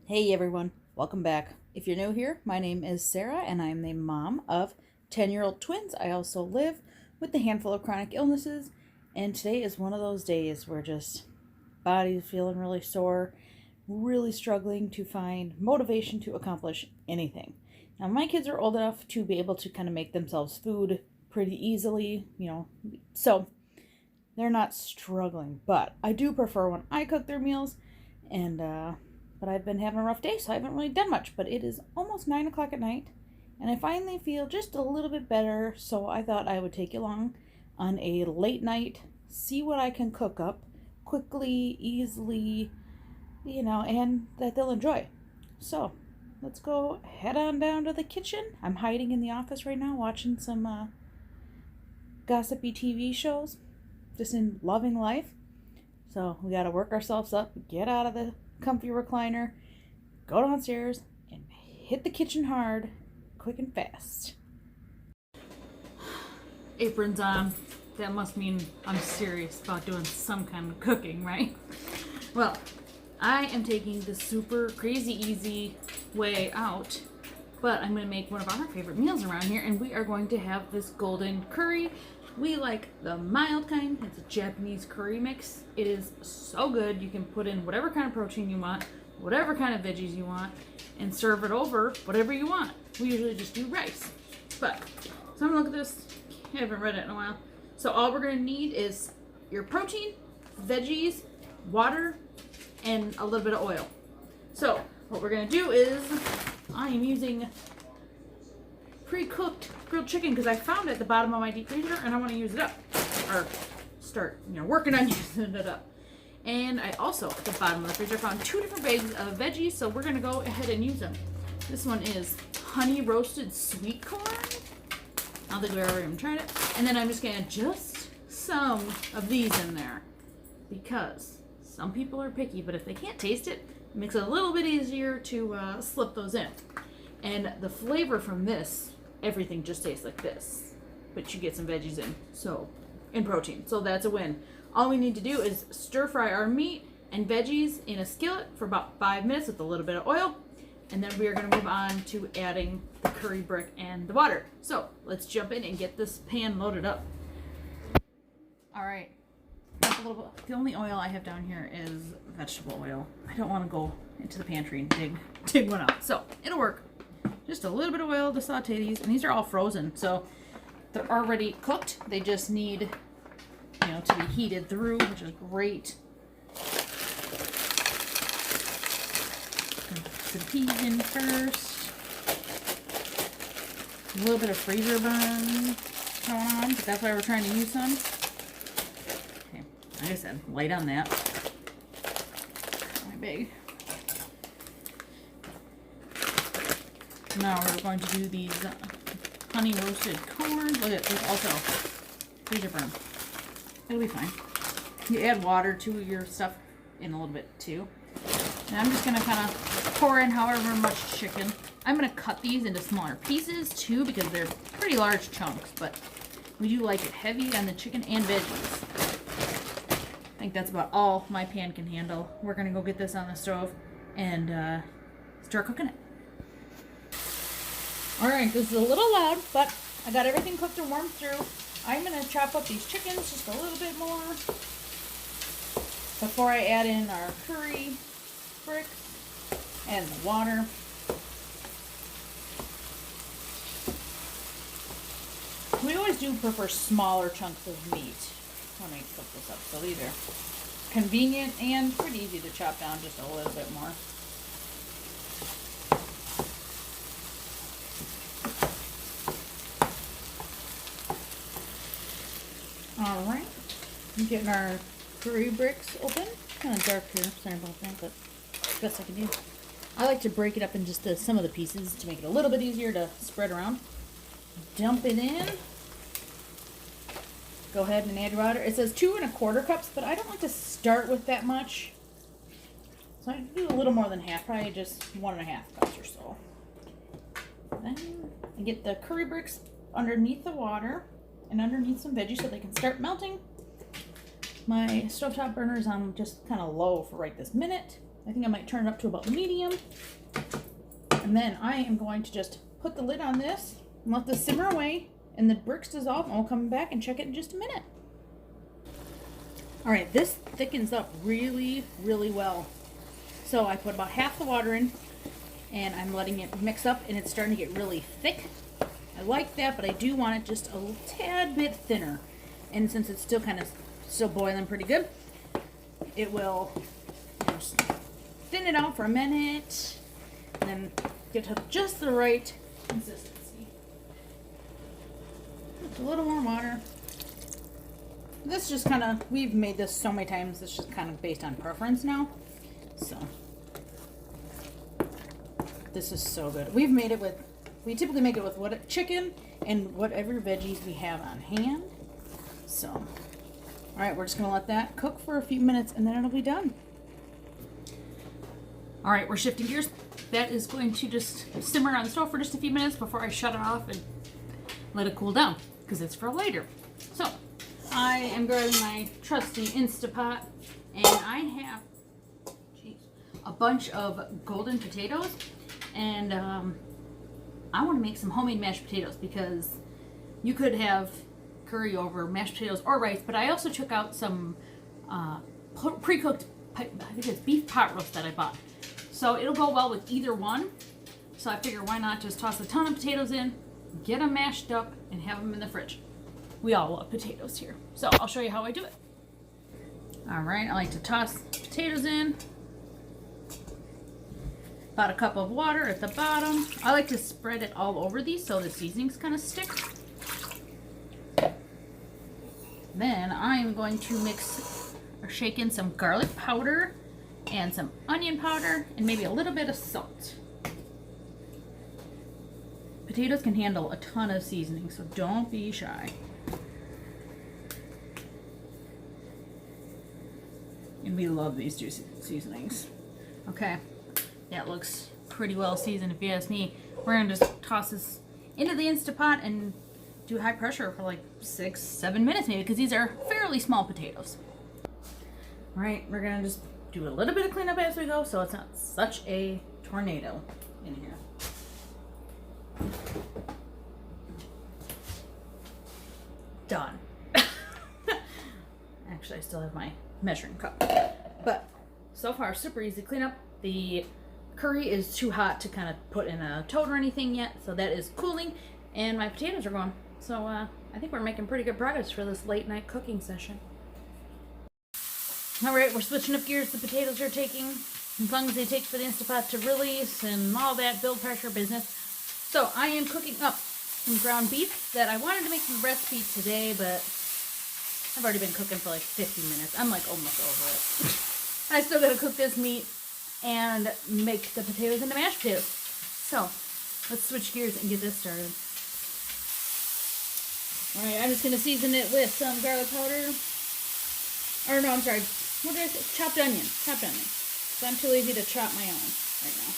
Hey everyone, welcome back. If you're new here, my name is Sarah and I'm the mom of 10-year-old twins. I also live with a handful of chronic illnesses, and today is one of those days where just body's feeling really sore, really struggling to find motivation to accomplish anything. Now my kids are old enough to be able to kind of make themselves food pretty easily, so they're not struggling, but I do prefer when I cook their meals, and but I've been having a rough day, so I haven't really done much. But it is almost 9 o'clock at night, and I finally feel just a little bit better, so I thought I would take you along on a late night, see what I can cook up quickly, easily, and that they'll enjoy. So let's go head on down to the kitchen. I'm hiding in the office right now watching some gossipy TV shows, just in loving life. So we got to work ourselves up, get out of the comfy recliner, go downstairs, and hit the kitchen hard, quick and fast. Apron's on. That must mean I'm serious about doing some kind of cooking, right? Well, I am taking the super crazy easy way out, but I'm going to make one of our favorite meals around here, and we are going to have this golden curry. We like the mild kind. It's a Japanese curry mix. It is so good. You can put in whatever kind of protein you want, whatever kind of veggies you want, and serve it over whatever you want. We usually just do rice. But, so I'm gonna look at this. I haven't read it in a while. So all we're gonna need is your protein, veggies, water, and a little bit of oil. So what we're gonna do is, I am using pre-cooked grilled chicken because I found it at the bottom of my deep freezer and I want to use it up, or start working on using it up. And I also at the bottom of the freezer found 2 different bags of veggies, so we're gonna go ahead and use them. This one is honey roasted sweet corn. I don't think we've ever even tried it. And then I'm just gonna adjust some of these in there because some people are picky, but if they can't taste it, it makes it a little bit easier to slip those in. And the flavor from this, everything just tastes like this, but you get some veggies in protein, so that's a win. All we need to do is stir fry our meat and veggies in a skillet for about 5 minutes with a little bit of oil, and then we are going to move on to adding the curry brick and the water. So let's jump in and get this pan loaded up. All right, the only oil I have down here is vegetable oil. I don't want to go into the pantry and dig one out, so it'll work. Just a little bit of oil to saute these, and these are all frozen, so they're already cooked. They just need, to be heated through, which is great. Put the peas in first. A little bit of freezer burn going on, but that's why we're trying to use some. Okay, like I said, light on that. My big. Now we're going to do these honey roasted corn. Look at this, also freezer burn. It'll be fine. You add water to your stuff in a little bit too. And I'm just gonna kind of pour in however much chicken. I'm gonna cut these into smaller pieces too because they're pretty large chunks, but we do like it heavy on the chicken and veggies. I think that's about all my pan can handle. We're gonna go get this on the stove and start cooking it. Alright, this is a little loud, but I got everything cooked and warmed through. I'm going to chop up these chickens just a little bit more before I add in our curry bricks and the water. We always do prefer smaller chunks of meat when I cook this up, so these are convenient and pretty easy to chop down just a little bit more. Alright, I'm getting our curry bricks open. Kind of dark here, sorry about that, but best I can do. I like to break it up in just some of the pieces to make it a little bit easier to spread around. Dump it in. Go ahead and add your water. It says 2 1/4 cups, but I don't like to start with that much. So I do a little more than half, probably just 1.5 cups or so. Then I get the curry bricks underneath the water and underneath some veggies so they can start melting. My stovetop burner is on just kind of low for right this minute. I think I might turn it up to about medium. And then I am going to just put the lid on this and let this simmer away, and the bricks dissolve, and we'll come back and check it in just a minute. All right, this thickens up really, really well. So I put about half the water in, and I'm letting it mix up, and it's starting to get really thick. I like that, but I do want it just a tad bit thinner. And since it's still still boiling pretty good, it will just thin it out for a minute, and then get to just the right consistency. Just a little more water. This just we've made this so many times, it's just kind of based on preference now. So, this is so good. We typically make it with chicken and whatever veggies we have on hand. So, all right, we're just gonna let that cook for a few minutes, and then it'll be done. All right, we're shifting gears. That is going to just simmer on the stove for just a few minutes before I shut it off and let it cool down, because it's for later. So, I am grabbing my trusty Instapot, and I have a bunch of golden potatoes, and I want to make some homemade mashed potatoes, because you could have curry over mashed potatoes or rice, but I also took out some pre-cooked, I think it's beef pot roast that I bought. So it'll go well with either one. So I figure why not just toss a ton of potatoes in, get them mashed up, and have them in the fridge. We all love potatoes here. So I'll show you how I do it. All right, I like to toss potatoes in. About a cup of water at the bottom. I like to spread it all over these so the seasonings kind of stick. Then I'm going to mix or shake in some garlic powder and some onion powder and maybe a little bit of salt. Potatoes can handle a ton of seasoning, so don't be shy. And we love these juicy seasonings. Okay, that looks pretty well seasoned if you ask me. We're gonna just toss this into the Instapot and do high pressure for like 6-7 minutes maybe, because these are fairly small potatoes. All right, we're gonna just do a little bit of cleanup as we go so it's not such a tornado in here. Done. Actually, I still have my measuring cup. But so far, super easy cleanup. The curry is too hot to kind of put in a tote or anything yet, so that is cooling, and my potatoes are going. So I think we're making pretty good progress for this late night cooking session. All right, we're switching up gears. The potatoes are taking as long as they take for the Instapot to release and all that build pressure business. So I am cooking up some ground beef that I wanted to make the recipe today, but I've already been cooking for like 50 minutes. I'm like almost over it. I still gotta cook this meat and make the potatoes into mashed potatoes. So let's switch gears and get this started. Alright, I'm just gonna season it with some garlic powder. Or no, I'm sorry. What did I say? Chopped onion. Chopped onion. So I'm too lazy to chop my own right now.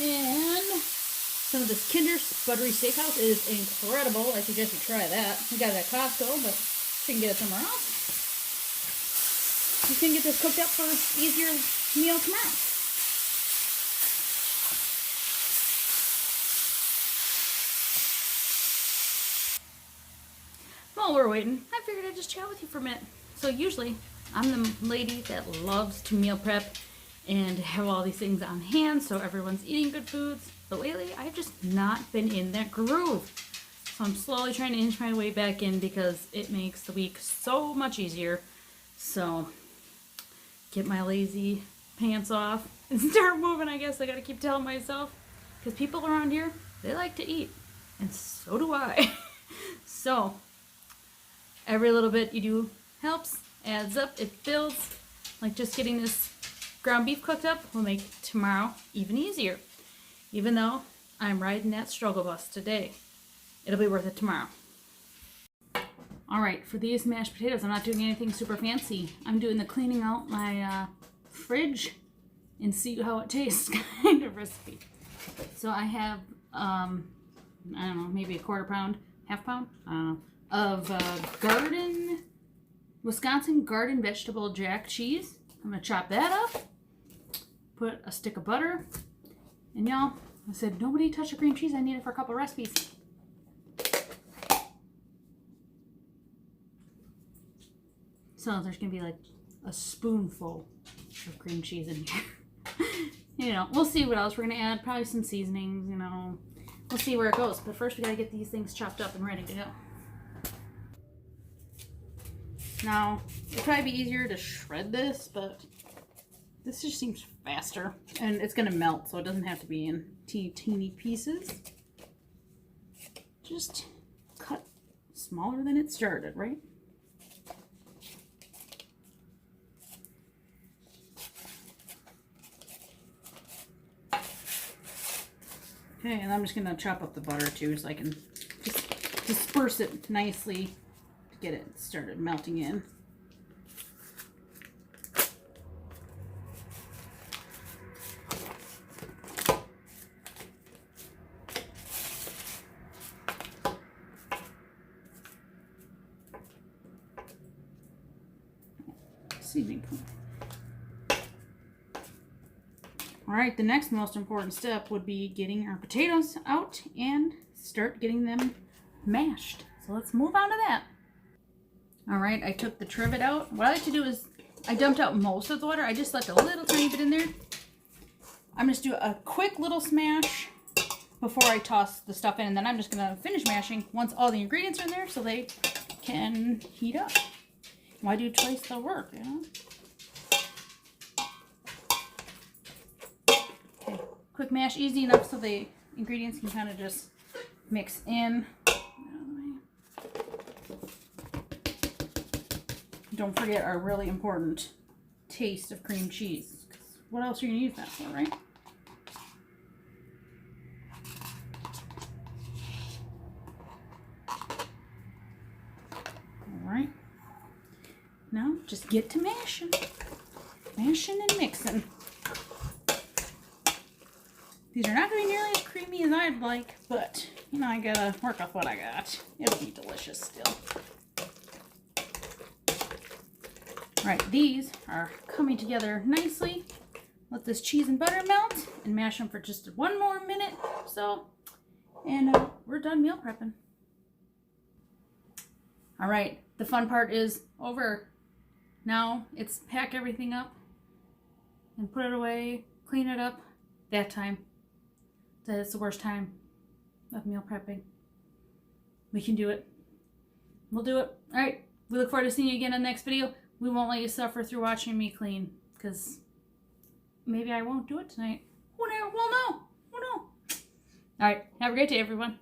And some of this Kinder Buttery Steakhouse is incredible. I suggest you try that. We got it at Costco, but you can get it somewhere else. You can get this cooked up for an easier meal tomorrow. While we're waiting, I figured I'd just chat with you for a minute. So usually, I'm the lady that loves to meal prep and have all these things on hand so everyone's eating good foods. But lately, I've just not been in that groove. So I'm slowly trying to inch my way back in because it makes the week so much easier. So, get my lazy pants off and start moving, I guess I gotta keep telling myself. Because people around here, they like to eat. And so do I. So, every little bit you do helps, adds up, it builds. Like just getting this ground beef cooked up will make tomorrow even easier. Even though I'm riding that struggle bus today, it'll be worth it tomorrow. All right, for these mashed potatoes, I'm not doing anything super fancy. I'm doing the cleaning out my fridge and see how it tastes kind of recipe. So I have, I don't know, maybe a quarter pound, half pound, I don't know, of garden Wisconsin Garden Vegetable Jack cheese. I'm going to chop that up. Put a stick of butter. And y'all, I said, nobody touch the cream cheese. I need it for a couple recipes. So there's going to be like a spoonful of cream cheese in here. You know, we'll see what else we're going to add. Probably some seasonings, you know. We'll see where it goes. But first we got to get these things chopped up and ready to go. Now, it'd probably be easier to shred this, but this just seems faster. And it's going to melt, so it doesn't have to be in teeny pieces. Just cut smaller than it started, right? Okay, and I'm just going to chop up the butter too, so I can just disperse it nicely to get it started melting in. Seasoning. All right, the next most important step would be getting our potatoes out and start getting them mashed. So let's move on to that. All right, I took the trivet out. What I like to do is I dumped out most of the water. I just left a little tiny bit in there. I'm just do a quick little smash before I toss the stuff in, and then I'm just gonna finish mashing once all the ingredients are in there so they can heat up. Why do twice the work, you know? Okay, quick mash, easy enough so the ingredients can kind of just mix in. Don't forget our really important taste of cream cheese. What else are you gonna use that for, right? All right. Now, just get to mashing. Mashing and mixing. These are not going to be nearly as creamy as I'd like, but, you know, I gotta work off what I got. It'll be delicious still. Alright, these are coming together nicely. Let this cheese and butter melt and mash them for just one more minute or so. And we're done meal prepping. Alright, the fun part is over. Now it's pack everything up and put it away, clean it up. That time. That's the worst time of meal prepping. We can do it. We'll do it. Alright, we look forward to seeing you again in the next video. We won't let you suffer through watching me clean, because maybe I won't do it tonight. We'll know. We'll know. Alright, have a great day, everyone.